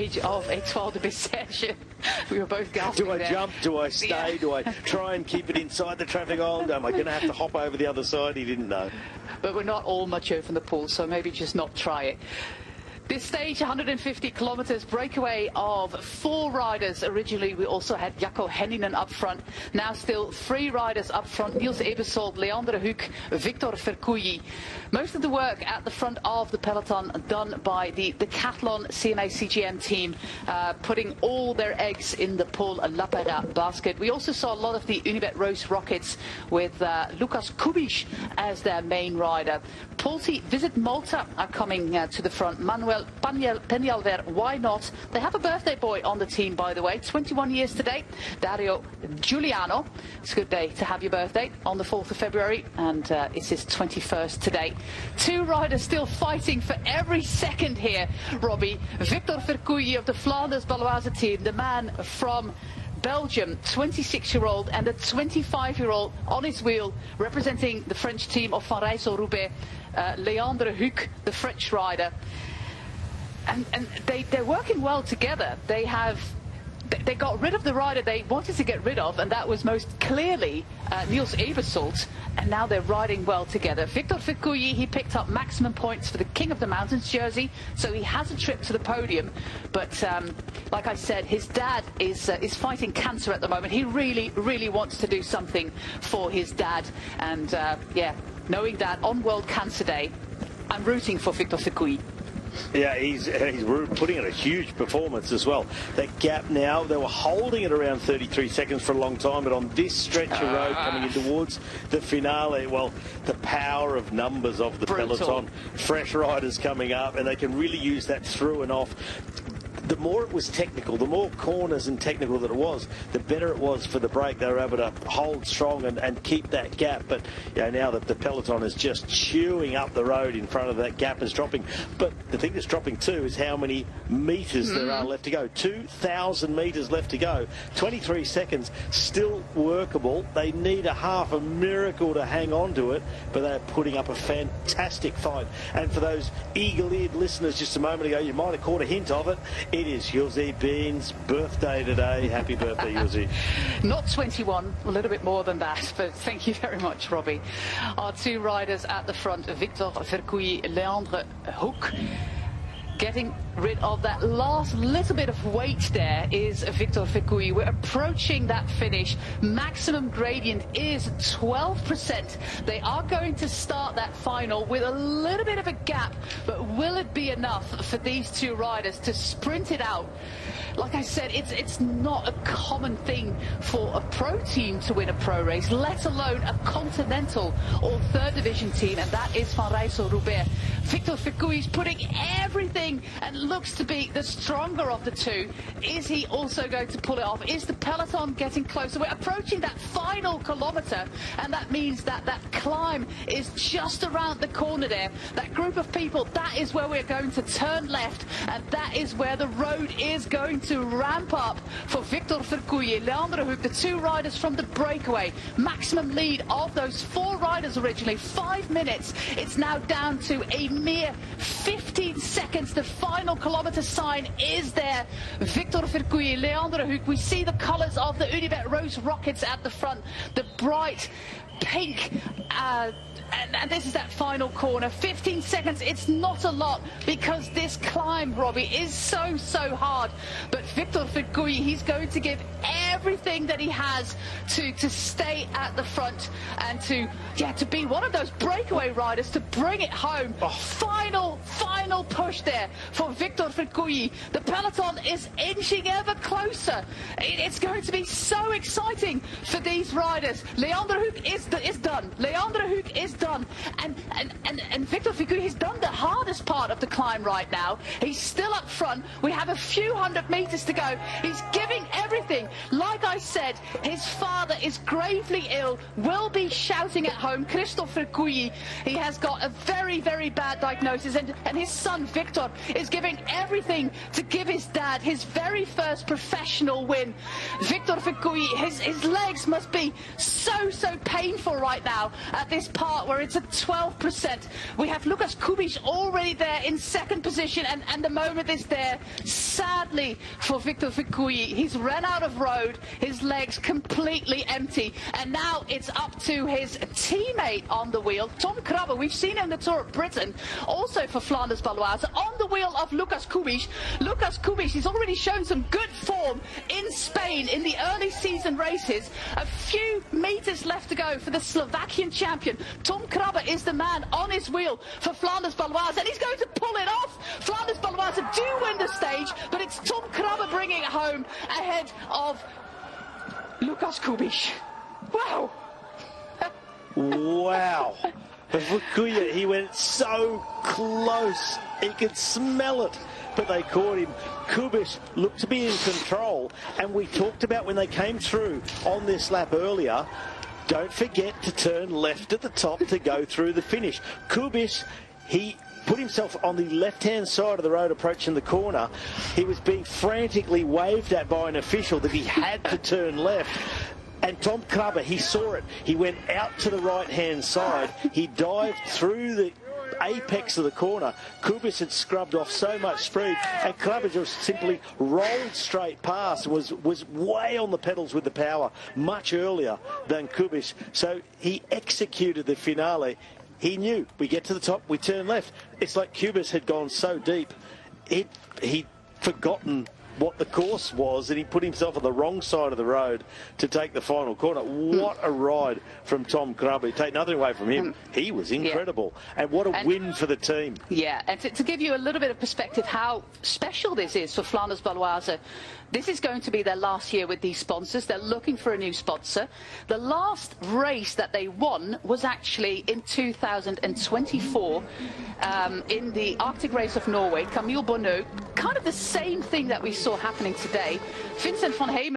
stage of Étoile de Bessèges. We were both gasping. Do I jump? Do I stay? Do I try and keep it inside the traffic island? Am I going to have to hop over the other side? He didn't know. But we're not all mature from the pool, so maybe just not try it. This stage, 150 kilometers, breakaway of 4 riders. Originally, we also had Jaakko Henninen up front. Now still 3 riders up front. Niels Ebersold, Leandre Hoek, Victor Vercouilly. Most of the work at the front of the peloton done by the Decathlon CMA CGM team, putting all their eggs in the Paul Lapera basket. We also saw a lot of the Unibet Rose Rockets with Lukas Kubic as their main rider. Polti Visit Malta are coming to the front. Manuel Peñalver, why not? They have a birthday boy on the team, by the way, 21 years today, Dario Giuliano. It's a good day to have your birthday on the 4th of February, and it's his 21st today. 2 riders still fighting for every second here, Robbie. Victor Vercouilly of the Flanders Baloise team, the man from Belgium, 26-year-old, and a 25-year-old on his wheel, representing the French team of Van Rijsselroubaix, Leandre Hoek, the French rider. And they're working well together. They got rid of the rider they wanted to get rid of, and that was most clearly Niels Ebersold, and now they're riding well together. Victor Vercouilly, he picked up maximum points for the King of the Mountains jersey, so he has a trip to the podium. But like I said, his dad is fighting cancer at the moment. He really wants to do something for his dad, and yeah, knowing that on World Cancer Day, I'm rooting for Victor Vercouilly. Yeah, he's putting in a huge performance as well. That gap now, they were holding it around 33 seconds for a long time, but on this stretch of road coming in towards the finale, well, the power of numbers of the peloton, fresh riders coming up, and they can really use that through and off. The more it was technical, the more corners and technical that it was, the better it was for the break. They were able to hold strong and keep that gap. But you know, now that the peloton is just chewing up the road in front of that gap is dropping. But the thing that's dropping too is how many metres there are left to go. 2,000 metres left to go. 23 seconds, still workable. They need a half a miracle to hang on to it, but they're putting up a fantastic fight. And for those eagle-eared listeners just a moment ago, you might have caught a hint of it. It is Jussi Bean's birthday today. Happy birthday, Jussi. Not 21, a little bit more than that, but thank you very much, Robbie. Our 2 riders at the front, Victor Vercouilly, Leandre Hoek. Getting rid of that last little bit of weight there is Victor Vercouilly. We're approaching that finish. Maximum gradient is 12%. They are going to start that final with a little bit of a gap, but will it be enough for these 2 riders to sprint it out? Like I said, it's not a common thing for a pro team to win a pro race, let alone a continental or 3rd division team, and that is Van Rijsselroubaix. Victor Vercouilly's putting everything and looks to be the stronger of the 2. Is he also going to pull it off? Is the peloton getting closer? We're approaching that final kilometre, and that means that that climb is just around the corner there. That group of people, that is where we're going to turn left, and that is where the road is going to ramp up for Victor Vercouilly, Leandre Hoek, the 2 riders from the breakaway. Maximum lead of those 4 riders originally, 5 minutes. It's now down to a mere 15 seconds. The final kilometre sign is there. Victor Vercouilly, Leandre Hoek. We see the colours of the Unibet Rose Rockets at the front. The bright pink, and this is that final corner. 15 seconds, it's not a lot, because this climb, Robbie, is so hard. But Victor Vercouilly, he's going to give everything that he has to stay at the front and to be one of those breakaway riders, to bring it home. Final push there for Victor Vercouilly. The peloton is inching ever closer. It's going to be so exciting for these riders. Leandre Hoek is done. Leandre Hoek is done. And Victor Vercouilly has done the hardest part of the climb right now. He's still up front. We have a few hundred meters to go. He's giving everything. like I said, his father is gravely ill, will be shouting at home. Christophe Vercouilly, he has got a very, very bad diagnosis, and his son Victor is giving everything to give his dad his very first professional win. Victor Vercouilly, his legs must be so painful right now at this part where it's at 12%. We have Lukas Kubic already there in second position, and the moment is there. Sadly for Victor Vercouilly, he's run out of road, his legs completely empty, and now it's up to his teammate on the wheel, Tom Krabbe. We've seen him in the Tour of Britain, also for Flanders Baloise, on the wheel of Lukas Kubic. Lukas Kubic, he's already shown some good form in Spain in the early season races. A few meters left to go for the Slovakian champion. Tom Krabbe is the man on his wheel for Flanders Baloise, and he's going to pull it off. Flanders Baloise do win the stage, but it's Tom Krabbe bringing it home ahead of Lukas Kubic. Wow. Wow. But Vercouilly, he went so close. He could smell it, but they caught him. Kubic looked to be in control, and we talked about when they came through on this lap earlier, don't forget to turn left at the top to go through the finish. Kubic, he put himself on the left-hand side of the road approaching the corner. He was being frantically waved at by an official that he had to turn left. And Tom Krabbe, he saw it. He went out to the right-hand side. He dived through the apex of the corner. Kubic had scrubbed off so much speed, and Krabbe just simply rolled straight past, was way on the pedals with the power much earlier than Kubic. So he executed the finale. He knew, we get to the top, we turn left. It's like Kubic had gone so deep, he'd forgotten what the course was, and he put himself on the wrong side of the road to take the final corner. What a ride from Tom Krabbe. Take nothing away from him. He was incredible. Yeah. And what a win for the team. Yeah, and to give you a little bit of perspective how special this is for Flanders Baloise, this is going to be their last year with these sponsors. They're looking for a new sponsor. The last race that they won was actually in 2024 in the Arctic Race of Norway. Camille Bonneau, kind of the same thing that we saw happening today. Vincent van Heemen